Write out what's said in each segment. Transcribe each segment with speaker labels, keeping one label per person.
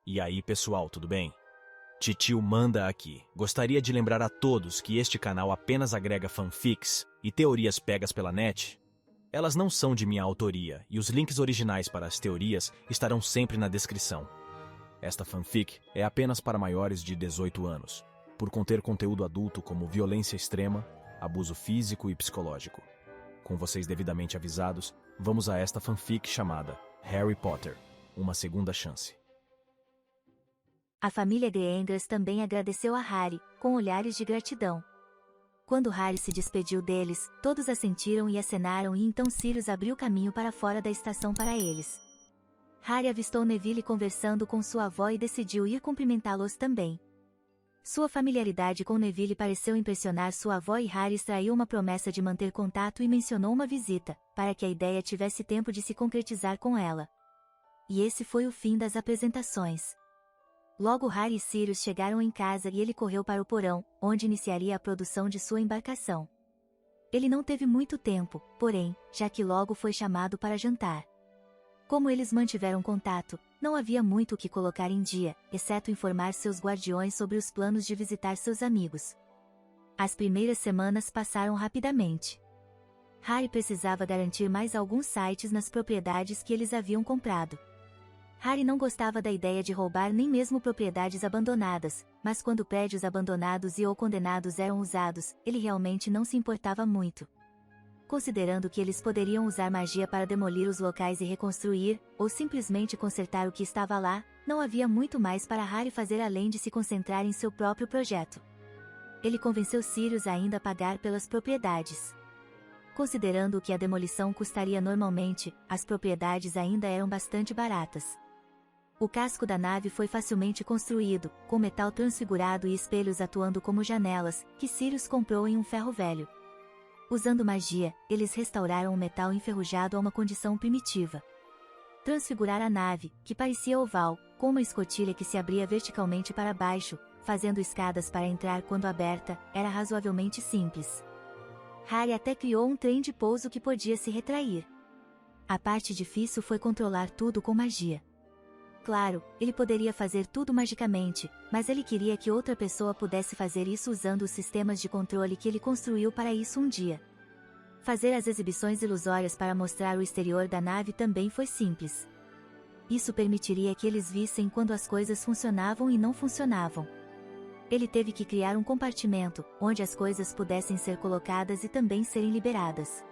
Speaker 1: E aí, pessoal, tudo bem? Titio manda aqui. Gostaria de lembrar a todos que este canal apenas agrega fanfics e teorias pegas pela net. Elas não são de minha autoria e os links originais para as teorias estarão sempre na descrição. Esta fanfic é apenas para maiores de 18 anos, por conter conteúdo adulto como violência extrema, abuso físico e psicológico. Com vocês devidamente avisados, vamos a esta fanfic chamada Harry Potter, Uma Segunda Chance.
Speaker 2: A família Greyenders também agradeceu a Harry, com olhares de gratidão. Quando Harry se despediu deles, todos assentiram e acenaram e então Sirius abriu caminho para fora da estação para eles. Harry avistou Neville conversando com sua avó e decidiu ir cumprimentá-los também. Sua familiaridade com Neville pareceu impressionar sua avó e Harry extraiu uma promessa de manter contato e mencionou uma visita, para que a ideia tivesse tempo de se concretizar com ela. E esse foi o fim das apresentações. Logo Harry e Sirius chegaram em casa e ele correu para o porão, onde iniciaria a produção de sua embarcação. Ele não teve muito tempo, porém, já que logo foi chamado para jantar. Como eles mantiveram contato, não havia muito o que colocar em dia, exceto informar seus guardiões sobre os planos de visitar seus amigos. As primeiras semanas passaram rapidamente. Harry precisava garantir mais alguns sites nas propriedades que eles haviam comprado. Harry não gostava da ideia de roubar nem mesmo propriedades abandonadas, mas quando prédios abandonados e ou condenados eram usados, ele realmente não se importava muito. Considerando que eles poderiam usar magia para demolir os locais e reconstruir, ou simplesmente consertar o que estava lá, não havia muito mais para Harry fazer além de se concentrar em seu próprio projeto. Ele convenceu Sirius a ainda pagar pelas propriedades. Considerando o que a demolição custaria normalmente, as propriedades ainda eram bastante baratas. O casco da nave foi facilmente construído, com metal transfigurado e espelhos atuando como janelas, que Sirius comprou em um ferro velho. Usando magia, eles restauraram o metal enferrujado a uma condição primitiva. Transfigurar a nave, que parecia oval, com uma escotilha que se abria verticalmente para baixo, fazendo escadas para entrar quando aberta, era razoavelmente simples. Harry até criou um trem de pouso que podia se retrair. A parte difícil foi controlar tudo com magia. Claro, ele poderia fazer tudo magicamente, mas ele queria que outra pessoa pudesse fazer isso usando os sistemas de controle que ele construiu para isso um dia. Fazer as exibições ilusórias para mostrar o exterior da nave também foi simples. Isso permitiria que eles vissem quando as coisas funcionavam e não funcionavam. Ele teve que criar um compartimento, onde as coisas pudessem ser colocadas e também serem liberadas.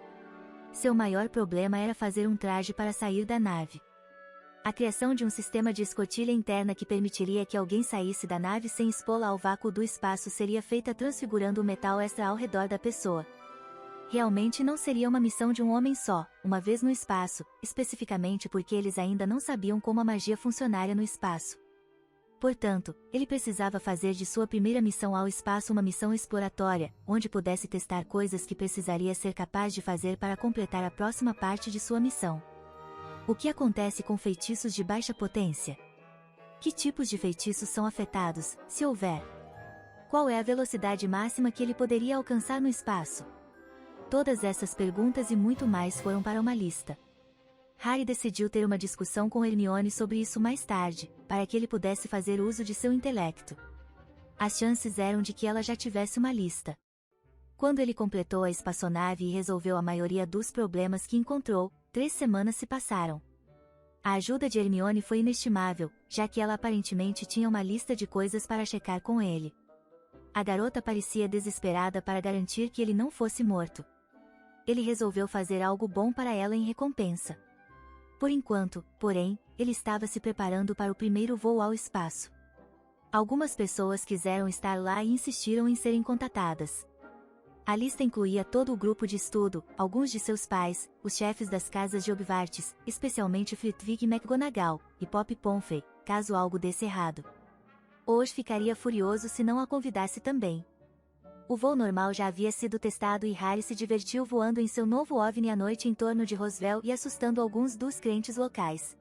Speaker 2: Seu maior problema era fazer um traje para sair da nave. A criação de um sistema de escotilha interna que permitiria que alguém saísse da nave sem expô-la ao vácuo do espaço seria feita transfigurando o metal extra ao redor da pessoa. Realmente não seria uma missão de um homem só, uma vez no espaço, especificamente porque eles ainda não sabiam como a magia funcionaria no espaço. Portanto, ele precisava fazer de sua primeira missão ao espaço uma missão exploratória, onde pudesse testar coisas que precisaria ser capaz de fazer para completar a próxima parte de sua missão. O que acontece com feitiços de baixa potência? Que tipos de feitiços são afetados, se houver? Qual é a velocidade máxima que ele poderia alcançar no espaço? Todas essas perguntas e muito mais foram para uma lista. Harry decidiu ter uma discussão com Hermione sobre isso mais tarde, para que ele pudesse fazer uso de seu intelecto. As chances eram de que ela já tivesse uma lista. Quando ele completou a espaçonave e resolveu a maioria dos problemas que encontrou, 3 semanas se passaram. A ajuda de Hermione foi inestimável, já que ela aparentemente tinha uma lista de coisas para checar com ele. A garota parecia desesperada para garantir que ele não fosse morto. Ele resolveu fazer algo bom para ela em recompensa. Por enquanto, porém, ele estava se preparando para o primeiro voo ao espaço. Algumas pessoas quiseram estar lá e insistiram em serem contatadas. A lista incluía todo o grupo de estudo, alguns de seus pais, os chefes das casas de Hogwarts, especialmente Flitwick McGonagall, e Pop Pomfrey, caso algo desse errado. Hoje ficaria furioso se não a convidasse também. O voo normal já havia sido testado e Harry se divertiu voando em seu novo OVNI à noite em torno de Roswell e assustando alguns dos crentes locais.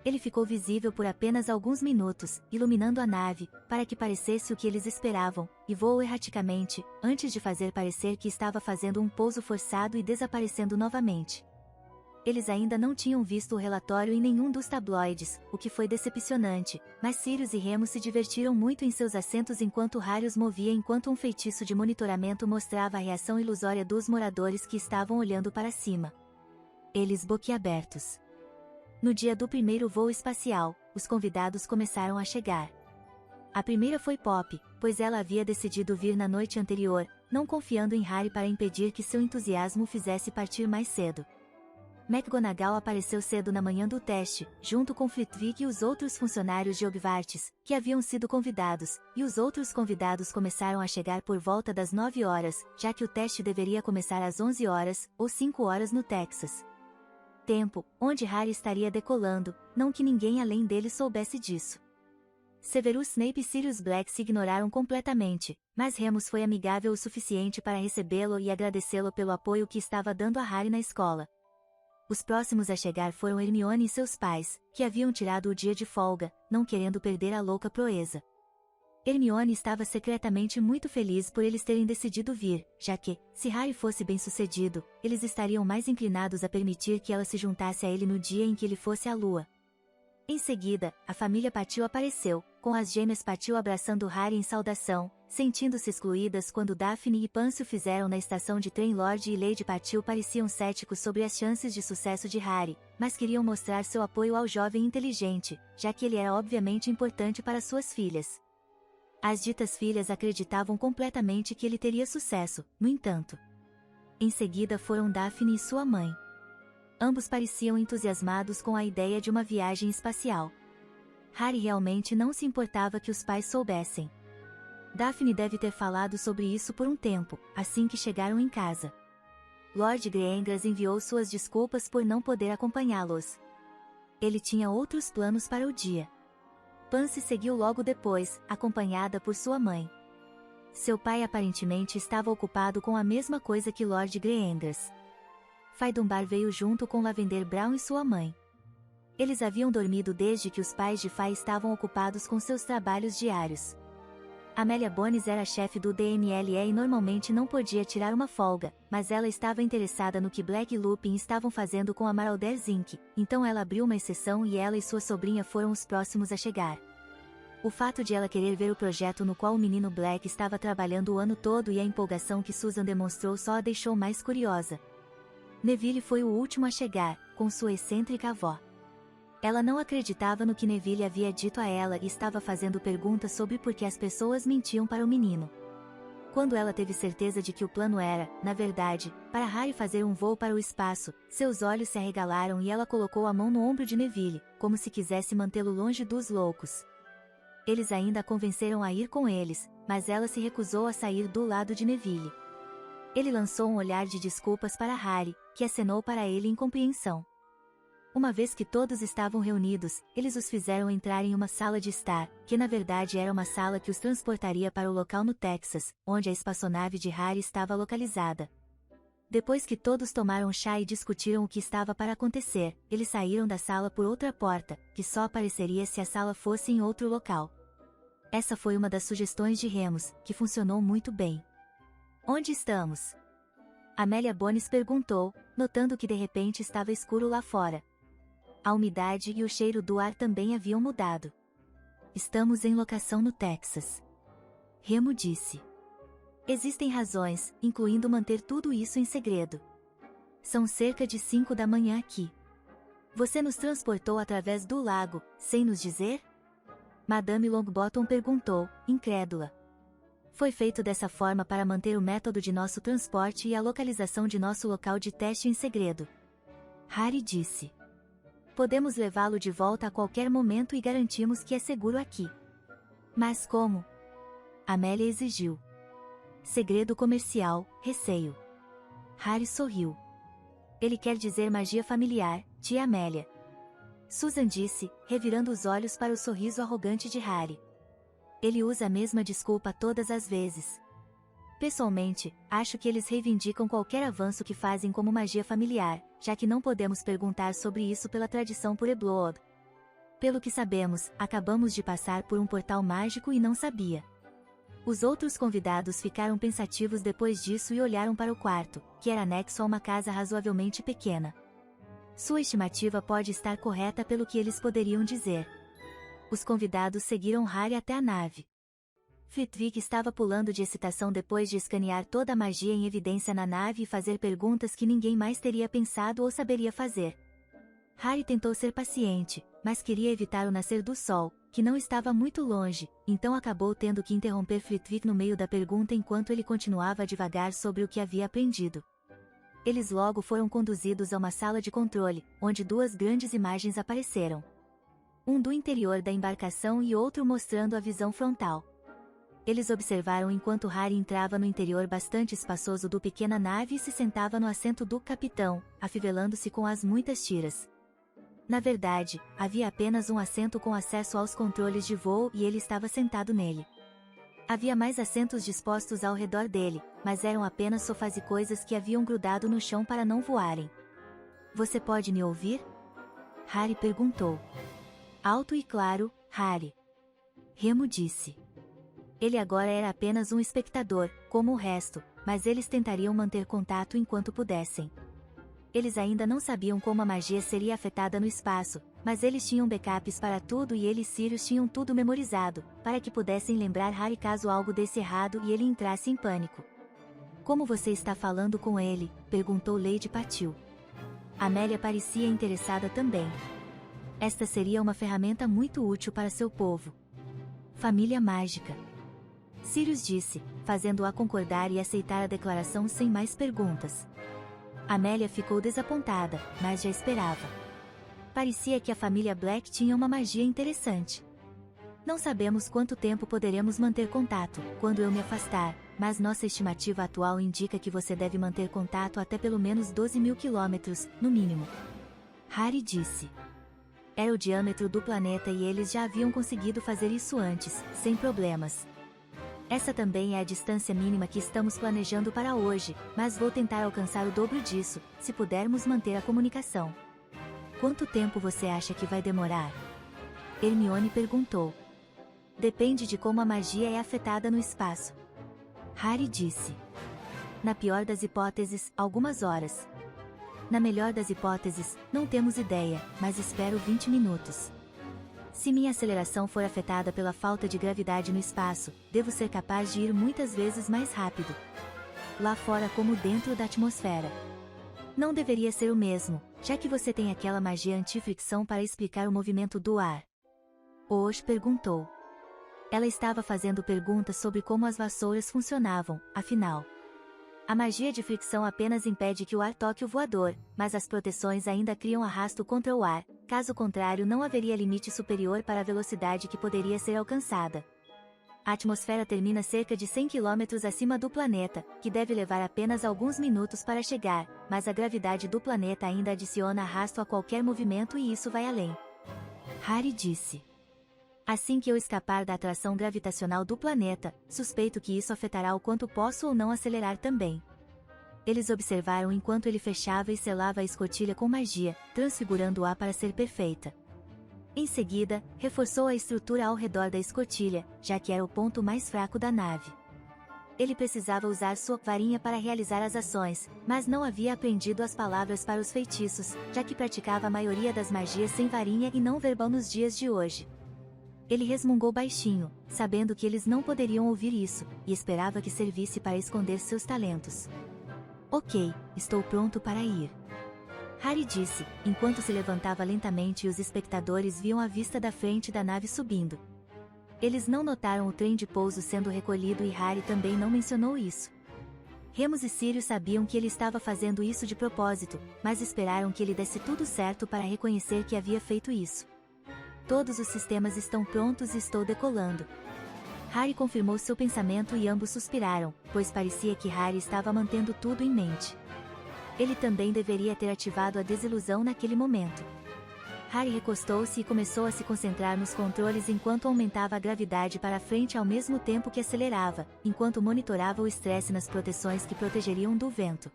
Speaker 2: Ele ficou visível por apenas alguns minutos, iluminando a nave, para que parecesse o que eles esperavam, e voou erraticamente, antes de fazer parecer que estava fazendo um pouso forçado e desaparecendo novamente. Eles ainda não tinham visto o relatório em nenhum dos tabloides, o que foi decepcionante, mas Sirius e Remus se divertiram muito em seus assentos enquanto Harry os movia enquanto um feitiço de monitoramento mostrava a reação ilusória dos moradores que estavam olhando para cima. Eles boquiabertos. No dia do primeiro voo espacial, os convidados começaram a chegar. A primeira foi Pop, pois ela havia decidido vir na noite anterior, não confiando em Harry para impedir que seu entusiasmo o fizesse partir mais cedo. McGonagall apareceu cedo na manhã do teste, junto com Flitwick e os outros funcionários de Hogwarts, que haviam sido convidados, e os outros convidados começaram a chegar por volta das 9 horas, já que o teste deveria começar às 11 horas, ou 5 horas no Texas. Tempo, onde Harry estaria decolando, não que ninguém além dele soubesse disso. Severus Snape e Sirius Black se ignoraram completamente, mas Remus foi amigável o suficiente para recebê-lo e agradecê-lo pelo apoio que estava dando a Harry na escola. Os próximos a chegar foram Hermione e seus pais, que haviam tirado o dia de folga, não querendo perder a louca proeza. Hermione estava secretamente muito feliz por eles terem decidido vir, já que, se Harry fosse bem-sucedido, eles estariam mais inclinados a permitir que ela se juntasse a ele no dia em que ele fosse à lua. Em seguida, a família Patil apareceu, com as gêmeas Patil abraçando Harry em saudação, sentindo-se excluídas quando Daphne e Pâncio fizeram na estação de trem. Lord e Lady Patil pareciam céticos sobre as chances de sucesso de Harry, mas queriam mostrar seu apoio ao jovem inteligente, já que ele era obviamente importante para suas filhas. As ditas filhas acreditavam completamente que ele teria sucesso, no entanto. Em seguida foram Daphne e sua mãe. Ambos pareciam entusiasmados com a ideia de uma viagem espacial. Harry realmente não se importava que os pais soubessem. Daphne deve ter falado sobre isso por um tempo, assim que chegaram em casa. Lord Greengrass enviou suas desculpas por não poder acompanhá-los. Ele tinha outros planos para o dia. Pansy seguiu logo depois, acompanhada por sua mãe. Seu pai aparentemente estava ocupado com a mesma coisa que Lord Greengrass. Fay Dunbar veio junto com Lavender Brown e sua mãe. Eles haviam dormido desde que os pais de Fay estavam ocupados com seus trabalhos diários. Amélia Bones era chefe do DMLE e normalmente não podia tirar uma folga, mas ela estava interessada no que Black e Lupin estavam fazendo com a Marauders Inc., então ela abriu uma exceção e ela e sua sobrinha foram os próximos a chegar. O fato de ela querer ver o projeto no qual o menino Black estava trabalhando o ano todo e a empolgação que Susan demonstrou só a deixou mais curiosa. Neville foi o último a chegar, com sua excêntrica avó. Ela não acreditava no que Neville havia dito a ela e estava fazendo perguntas sobre por que as pessoas mentiam para o menino. Quando ela teve certeza de que o plano era, na verdade, para Harry fazer um voo para o espaço, seus olhos se arregalaram e ela colocou a mão no ombro de Neville, como se quisesse mantê-lo longe dos loucos. Eles ainda a convenceram a ir com eles, mas ela se recusou a sair do lado de Neville. Ele lançou um olhar de desculpas para Harry, que acenou para ele em compreensão. Uma vez que todos estavam reunidos, eles os fizeram entrar em uma sala de estar, que na verdade era uma sala que os transportaria para o local no Texas, onde a espaçonave de Harry estava localizada. Depois que todos tomaram chá e discutiram o que estava para acontecer, eles saíram da sala por outra porta, que só apareceria se a sala fosse em outro local. Essa foi uma das sugestões de Remus, que funcionou muito bem. Onde estamos? Amélia Bones perguntou, notando que de repente estava escuro lá fora. A umidade e o cheiro do ar também haviam mudado. Estamos em locação no Texas. Remo disse. Existem razões, incluindo manter tudo isso em segredo. São cerca de 5 da manhã aqui. Você nos transportou através do lago, sem nos dizer? Madame Longbottom perguntou, incrédula. Foi feito dessa forma para manter o método de nosso transporte e a localização de nosso local de teste em segredo. Harry disse. Podemos levá-lo de volta a qualquer momento e garantimos que é seguro aqui. Mas como? Amélia exigiu. Segredo comercial, receio. Harry sorriu. Ele quer dizer magia familiar, tia Amélia. Susan disse, revirando os olhos para o sorriso arrogante de Harry. Ele usa a mesma desculpa todas as vezes. Pessoalmente, acho que eles reivindicam qualquer avanço que fazem como magia familiar, já que não podemos perguntar sobre isso pela tradição Pureblood. Pelo que sabemos, acabamos de passar por um portal mágico e não sabia. Os outros convidados ficaram pensativos depois disso e olharam para o quarto, que era anexo a uma casa razoavelmente pequena. Sua estimativa pode estar correta pelo que eles poderiam dizer. Os convidados seguiram Harry até a nave. Flitwick estava pulando de excitação depois de escanear toda a magia em evidência na nave e fazer perguntas que ninguém mais teria pensado ou saberia fazer. Harry tentou ser paciente, mas queria evitar o nascer do sol, que não estava muito longe, então acabou tendo que interromper Flitwick no meio da pergunta enquanto ele continuava a divagar sobre o que havia aprendido. Eles logo foram conduzidos a uma sala de controle, onde duas grandes imagens apareceram. Um do interior da embarcação e outro mostrando a visão frontal. Eles observaram enquanto Harry entrava no interior bastante espaçoso do pequena nave e se sentava no assento do capitão, afivelando-se com as muitas tiras. Na verdade, havia apenas um assento com acesso aos controles de voo e ele estava sentado nele. Havia mais assentos dispostos ao redor dele, mas eram apenas sofás e coisas que haviam grudado no chão para não voarem. Você pode me ouvir? Harry perguntou. Alto e claro, Harry. Remo disse. Ele agora era apenas um espectador, como o resto, mas eles tentariam manter contato enquanto pudessem. Eles ainda não sabiam como a magia seria afetada no espaço, mas eles tinham backups para tudo e ele e Sirius tinham tudo memorizado, para que pudessem lembrar Harry caso algo desse errado e ele entrasse em pânico. Como você está falando com ele? Perguntou Lady Patil. Amélia parecia interessada também. Esta seria uma ferramenta muito útil para seu povo. Família mágica. Sirius disse, fazendo-a concordar e aceitar a declaração sem mais perguntas. Amélia ficou desapontada, mas já esperava. Parecia que a família Black tinha uma magia interessante. Não sabemos quanto tempo poderemos manter contato, quando eu me afastar, mas nossa estimativa atual indica que você deve manter contato até pelo menos 12.000 quilômetros, no mínimo. Harry disse. Era o diâmetro do planeta e eles já haviam conseguido fazer isso antes, sem problemas. Essa também é a distância mínima que estamos planejando para hoje, mas vou tentar alcançar o dobro disso, se pudermos manter a comunicação. Quanto tempo você acha que vai demorar? Hermione perguntou. Depende de como a magia é afetada no espaço. Harry disse. Na pior das hipóteses, algumas horas. Na melhor das hipóteses, não temos ideia, mas espero 20 minutos. Se minha aceleração for afetada pela falta de gravidade no espaço, devo ser capaz de ir muitas vezes mais rápido. Lá fora como dentro da atmosfera. Não deveria ser o mesmo, já que você tem aquela magia anti-fricção para explicar o movimento do ar. Osh perguntou. Ela estava fazendo perguntas sobre como as vassouras funcionavam, afinal. A magia de fricção apenas impede que o ar toque o voador, mas as proteções ainda criam arrasto contra o ar, caso contrário não haveria limite superior para a velocidade que poderia ser alcançada. A atmosfera termina cerca de 100 km acima do planeta, que deve levar apenas alguns minutos para chegar, mas a gravidade do planeta ainda adiciona arrasto a qualquer movimento e isso vai além. Harry disse. Assim que eu escapar da atração gravitacional do planeta, suspeito que isso afetará o quanto posso ou não acelerar também. Eles observaram enquanto ele fechava e selava a escotilha com magia, transfigurando-a para ser perfeita. Em seguida, reforçou a estrutura ao redor da escotilha, já que era o ponto mais fraco da nave. Ele precisava usar sua varinha para realizar as ações, mas não havia aprendido as palavras para os feitiços, já que praticava a maioria das magias sem varinha e não verbal nos dias de hoje. Ele resmungou baixinho, sabendo que eles não poderiam ouvir isso, e esperava que servisse para esconder seus talentos. Ok, estou pronto para ir. Harry disse, enquanto se levantava lentamente e os espectadores viam a vista da frente da nave subindo. Eles não notaram o trem de pouso sendo recolhido e Harry também não mencionou isso. Remus e Sirius sabiam que ele estava fazendo isso de propósito, mas esperaram que ele desse tudo certo para reconhecer que havia feito isso. Todos os sistemas estão prontos e estou decolando. Harry confirmou seu pensamento e ambos suspiraram, pois parecia que Harry estava mantendo tudo em mente. Ele também deveria ter ativado a desilusão naquele momento. Harry recostou-se e começou a se concentrar nos controles enquanto aumentava a gravidade para frente ao mesmo tempo que acelerava, enquanto monitorava o estresse nas proteções que protegeriam do vento.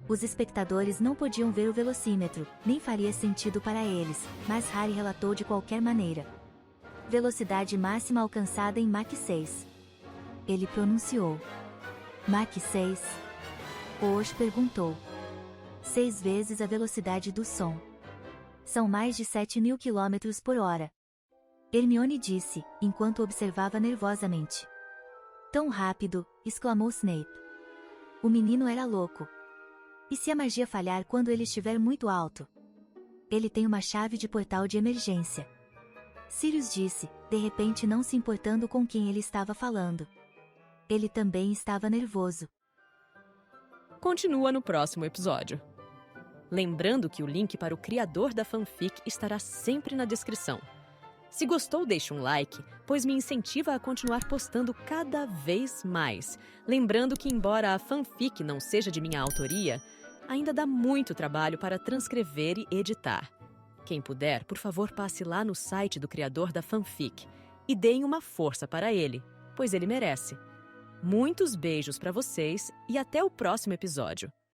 Speaker 2: Os espectadores não podiam ver o velocímetro, nem faria sentido para eles, mas Harry relatou de qualquer maneira. Velocidade máxima alcançada em Mach 6. Ele pronunciou. Mach 6? Osh perguntou. 6 vezes a velocidade do som. São mais de 7.000 km por hora. Hermione disse, enquanto observava nervosamente. Tão rápido, exclamou Snape. O menino era louco. E se a magia falhar quando ele estiver muito alto? Ele tem uma chave de portal de emergência. Sirius disse, de repente não se importando com quem ele estava falando. Ele também estava nervoso.
Speaker 3: Continua no próximo episódio. Lembrando que o link para o criador da fanfic estará sempre na descrição. Se gostou, deixe um like, pois me incentiva a continuar postando cada vez mais. Lembrando que, embora a fanfic não seja de minha autoria, ainda dá muito trabalho para transcrever e editar. Quem puder, por favor, passe lá no site do criador da fanfic e deem uma força para ele, pois ele merece. Muitos beijos para vocês e até o próximo episódio.